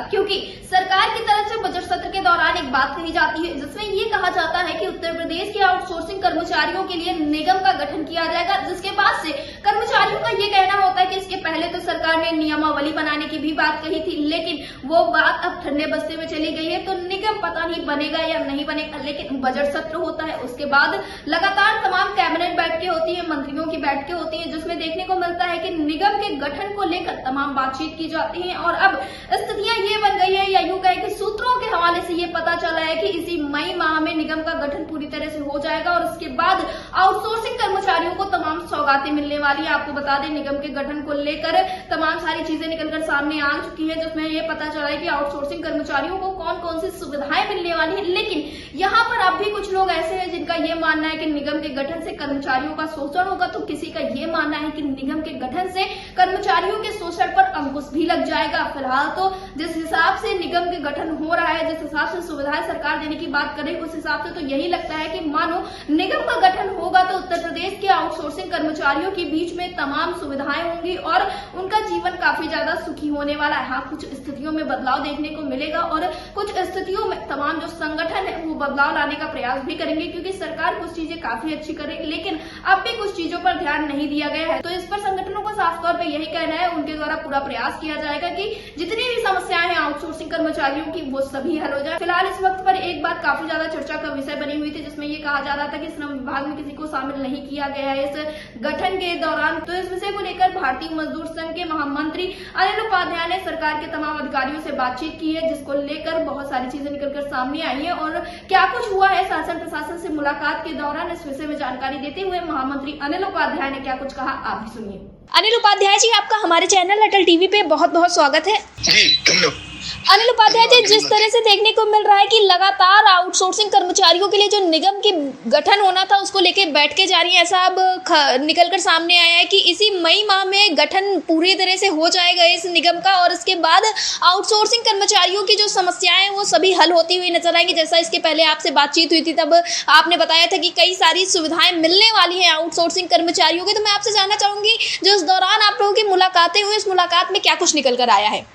क्योंकि सरकार की तरफ से बजट सत्र के दौरान एक बात कही जाती है जिसमें ये कहा जाता है कि उत्तर प्रदेश के आउटसोर्सिंग कर्मचारियों के लिए निगम का गठन किया जाएगा, जिसके बाद से कर्मचारियों का ये कहना होता है कि इसके पहले तो सरकार ने नियमावली बनाने की भी बात कही थी, लेकिन वो बात अब ठंडे बस्ते में चली गई है। तो निगम पता नहीं बनेगा या नहीं बनेगा, लेकिन बजट सत्र होता है, उसके बाद लगातार तमाम कैबिनेट बैठकें होती है, मंत्रियों की बैठकें होती है, जिसमें देखने को मिलता है कि निगम के गठन को लेकर तमाम बातचीत की जाती है। और अब स्थितियां ये बन गई है, या यूं कहें कि सूत्रों के हवाले से ये पता चला है कि इसी मई माह में निगम का गठन पूरी तरह से हो जाएगा और उसके बाद आउटसोर्सिंग कर्मचारियों को तमाम सौगातें मिलने वाली है। आपको बता दें, निगम के गठन को लेकर तमाम सारी चीजें निकलकर सामने आ चुकी है, जिसमें ये पता चला है कि आउटसोर्सिंग कर्मचारियों को कौन कौन सी सुविधाएं मिलने वाली है। लेकिन यहाँ पर अब भी कुछ लोग ऐसे हैं जिनका ये मानना है कि निगम के गठन से कर्मचारियों का शोषण होगा, तो किसी का ये मानना है कि निगम के गठन से कर्मचारियों के शोषण पर अंकुश भी लग जाएगा। फिलहाल तो जिस हिसाब से निगम के गठन हो रहा है, जिस हिसाब से सुविधाएं सरकार देने की बात करे, उस हिसाब से तो यही लगता है कि मानो निगम का गठन होगा तो उत्तर प्रदेश के आउटसोर्सिंग कर्मचारियों के बीच में तमाम सुविधाएं होंगी और उनका जीवन काफी ज्यादा सुखी होने वाला है। हाँ, कुछ स्थितियों में बदलाव देखने को मिलेगा और कुछ स्थितियों में तमाम जो संगठन है वो बदलाव लाने का प्रयास भी करेंगे, क्योंकि सरकार कुछ चीजें काफी अच्छी करे, लेकिन अब भी कुछ चीजों पर ध्यान नहीं दिया गया है। तो इस पर संगठनों का साफ तौर पर यही कहना है, उनके द्वारा पूरा प्रयास किया जाएगा कि जितनी भी समस्याएं हैं आउटसोर्सिंग कर्मचारियों की वो सभी हल हो जाए। फिलहाल इस वक्त पर एक बात काफी ज्यादा चर्चा का विषय बनी हुई थी, जिसमें ये कहा जा रहा था कि श्रम विभाग में किसी को शामिल नहीं किया गया है इस गठन के दौरान। तो इस विषय को लेकर भारतीय मजदूर संघ के महामंत्री अनिल उपाध्याय ने सरकार के तमाम अधिकारियों से बातचीत की है, जिसको लेकर बहुत सारी चीजें निकलकर सामने आई है और क्या कुछ हुआ है शासन प्रशासन से मुलाकात के दौरान, इस विषय में जानकारी देते हुए महामंत्री अनिल उपाध्याय ने क्या कुछ कहा, आप भी सुनिए। अनिल उपाध्याय जी, आपका हमारे चैनल अटल टीवी पे बहुत बहुत स्वागत है। जी धन्यवाद। अनिल उपाध्याय जी, जिस तरह से देखने को मिल रहा है कि लगातार आउटसोर्सिंग कर्मचारियों के लिए जो निगम की गठन होना था उसको लेके बैठ के जा रही है, ऐसा अब निकलकर सामने आया है कि इसी मई माह में गठन पूरी तरह से हो जाएगा इस निगम का और इसके बाद आउटसोर्सिंग कर्मचारियों की जो समस्याएं हैं वो सभी हल होती हुई नजर आएंगी। जैसा इसके पहले आपसे बातचीत हुई थी तब आपने बताया था कि कई सारी सुविधाएं मिलने वाली हैं आउटसोर्सिंग कर्मचारियों की। तो मैं आपसे जानना चाहूंगी, जो इस दौरान आप लोगों की मुलाकातें हुई, इस मुलाकात में क्या कुछ निकल कर आया है?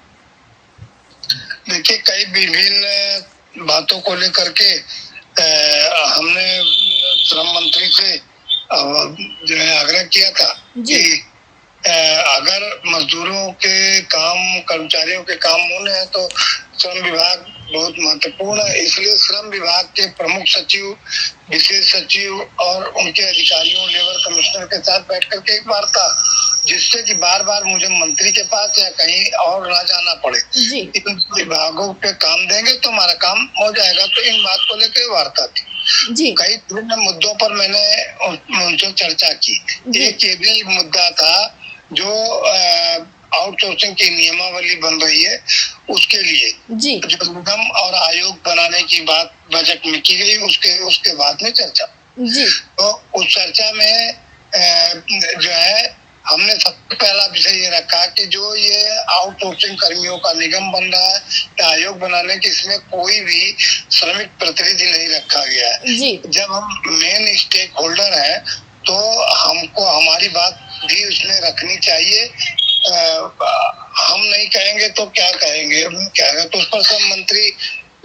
देखिए, कई विभिन्न बातों को लेकर के हमने श्रम मंत्री से जो है आग्रह किया था कि अगर मजदूरों के काम, कर्मचारियों के काम होने हैं तो श्रम विभाग बहुत महत्वपूर्ण है। इसलिए श्रम विभाग के प्रमुख सचिव, विशेष सचिव और उनके अधिकारियों, लेबर कमिश्नर के साथ बैठ करके एक वार्ता, जिससे कि बार बार मुझे मंत्री के पास या कहीं और ना जाना पड़े। इन विभागों पे काम देंगे तो हमारा काम हो जाएगा। तो इन बात को लेकर वार्ता थी। कई विभिन्न मुद्दों पर मैंने उनसे चर्चा की। एक ये भी मुद्दा था जो आउटसोर्सिंग की नियमावली बन रही है उसके लिए जो निगम और आयोग बनाने की बात बजट में की गई, उसके बाद में चर्चा। तो उस चर्चा में जो है हमने सबसे पहला विषय ये रखा कि जो ये आउटसोर्सिंग कर्मियों का निगम बन रहा है या आयोग बनाने की, इसमें कोई भी श्रमिक प्रतिनिधि नहीं रखा गया है। जब हम मेन स्टेक होल्डर है तो हमको हमारी बात भी उसमें रखनी चाहिए। हम नहीं कहेंगे तो क्या कहेंगे, तो उस पर श्रम मंत्री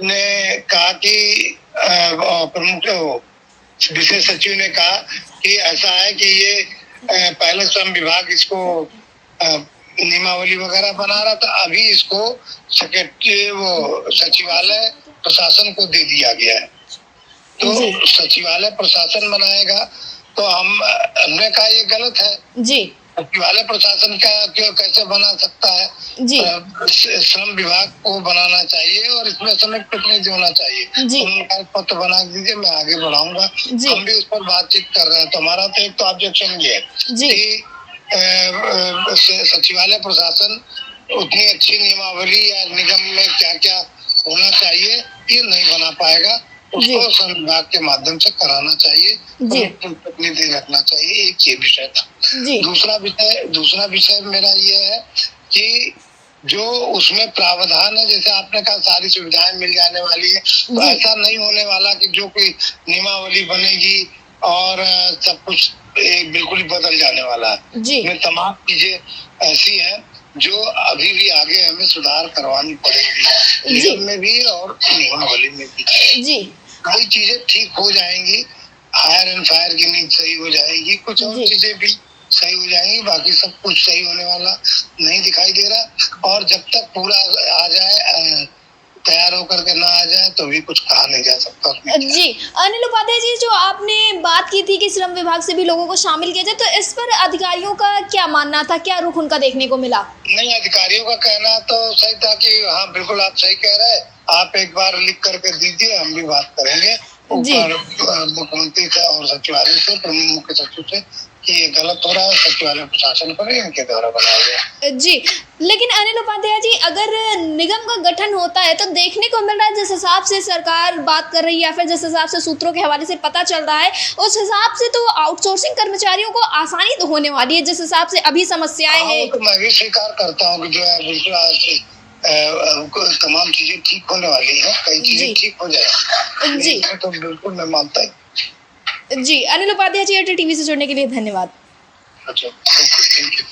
ने कहा कि प्रमुख विशेष सचिव ने कहा कि ऐसा है कि ये पहले श्रम विभाग इसको नियमावली वगैरह बना रहा था, अभी इसको सेक्रेटरी वो सचिवालय प्रशासन को दे दिया गया है। तो सचिवालय प्रशासन बनाएगा। तो हमने कहा ये गलत है। सचिवालय प्रशासन का क्यों, कैसे बना सकता है? श्रम विभाग को बनाना चाहिए और इसमें श्रमिक प्रतिनिधि होना चाहिए। उनका पत्र बना दीजिए, मैं आगे बढ़ाऊंगा। हम भी उस पर बातचीत कर रहे हैं। तो हमारा तो एक तो ऑब्जेक्शन ये है कि सचिवालय प्रशासन उतनी अच्छी नियमावली या निगम में क्या क्या होना चाहिए ये नहीं बना पाएगा। उसको श्रम विभाग के माध्यम से कराना चाहिए, प्रतिनिधि रखना चाहिए। एक ये विषय था। दूसरा विषय मेरा ये है कि जो उसमें प्रावधान है, जैसे आपने कहा सारी सुविधाएं मिल जाने वाली है, तो ऐसा नहीं होने वाला कि जो कोई नियमावली बनेगी और सब कुछ बिल्कुल ही बदल जाने वाला है। तमाम चीजें ऐसी हैं जो अभी भी आगे हमें सुधार करवानी पड़ेगी, निगम में भी और निगमावली में भी। जी कई चीजें ठीक हो जाएंगी, हायर एंड फायर की नीड सही हो जाएगी, कुछ और चीजें भी सही हो जाएंगी, बाकी सब कुछ सही होने वाला नहीं दिखाई दे रहा। और जब तक पूरा आ जाए, तैयार होकर के ना आ जाए, तो भी कुछ कहा नहीं जा सकता। जी अनिल उपाध्याय जी, जो आपने बात की थी कि श्रम विभाग से भी लोगों को शामिल किया जाए, तो इस पर अधिकारियों का क्या मानना था, क्या रुख उनका देखने को मिला? नहीं, अधिकारियों का कहना तो सही था कि हाँ बिल्कुल आप सही कह रहे हैं, आप एक बार लिख करके दीजिए, हम भी बात करेंगे ऊपर मुख्यमंत्री से और सचिवालय से, प्रमुख मुख्य सचिव से, कि ये गलत हो रहा है, सचिवालय प्रशासन पर इनके द्वारा बनाया गया। जी लेकिन अनिल उपाध्याय जी, अगर निगम का गठन होता है तो देखने को मिल रहा है, जिस हिसाब से सरकार बात कर रही है या फिर जिस हिसाब से सूत्रों के हवाले से पता चल रहा है, उस हिसाब से तो आउटसोर्सिंग कर्मचारियों को आसानी तो होने वाली है, जिस हिसाब से अभी समस्याएं हैं। तो मैं भी स्वीकार करता हूँ कि जो है बिल्कुल तमाम चीजें ठीक होने वाली है, कई चीजें ठीक हो जाएंगी। जी तो बिल्कुल मैं मानता हूँ। जी अनिल उपाध्याय जी, एयरटेल टीवी से जुड़ने के लिए धन्यवाद। अच्छा, थैंक यू।